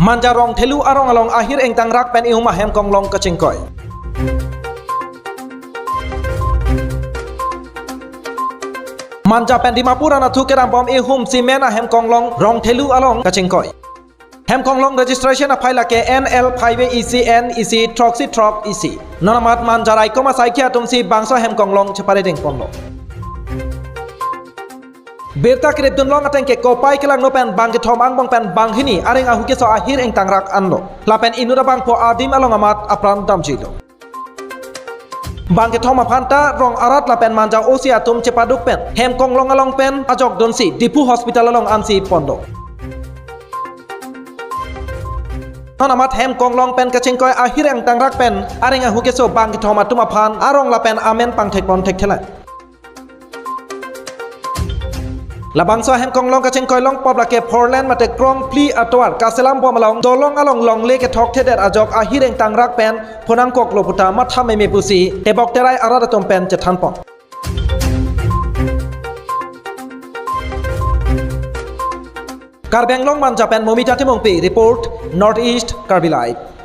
manja rong thelu arong along akhir eng tang rak pen ihuma hem kong long kachingkoi manja pen Dimapur ana thu keram bom ihum simena hem kong long rong thelu along kachingkoi hem kong long registration a phaila ke NL5ECN EC troxy trop EC nonamat manja rai koma saikia tumsi bangso hem kong long chepare ding ponlo Berta kirip dun long ateng ke kopai kelang no pen bang ke thom ang bang pen bang hini areng ahu ke so akhir eng tangrak anlo lapen inura bang po adim along amat apran damjilo bang ke thom aphanta rong arat lapen manja osia tum cepaduk pen hem kong long along pen ajok donsi dipu hospital along amsi pondo Amat hem kong long pen kachingkoi akhir eng tangrak pen areng ahu ke so bang ke thom atum aphan arong lapen amen pang thek pon thek thelai Labangso hem kong long kachingkoi long pop lake Portland mate krong pli atwar kaselam bom along dolong along long le ke thok theder ajok ahir eng tangrak pen phonang kok loputa matha me pusi ebok terai arada tom pen chethan pon Karbeng long man Japan momi jati mongpi report Northeast Karbi Live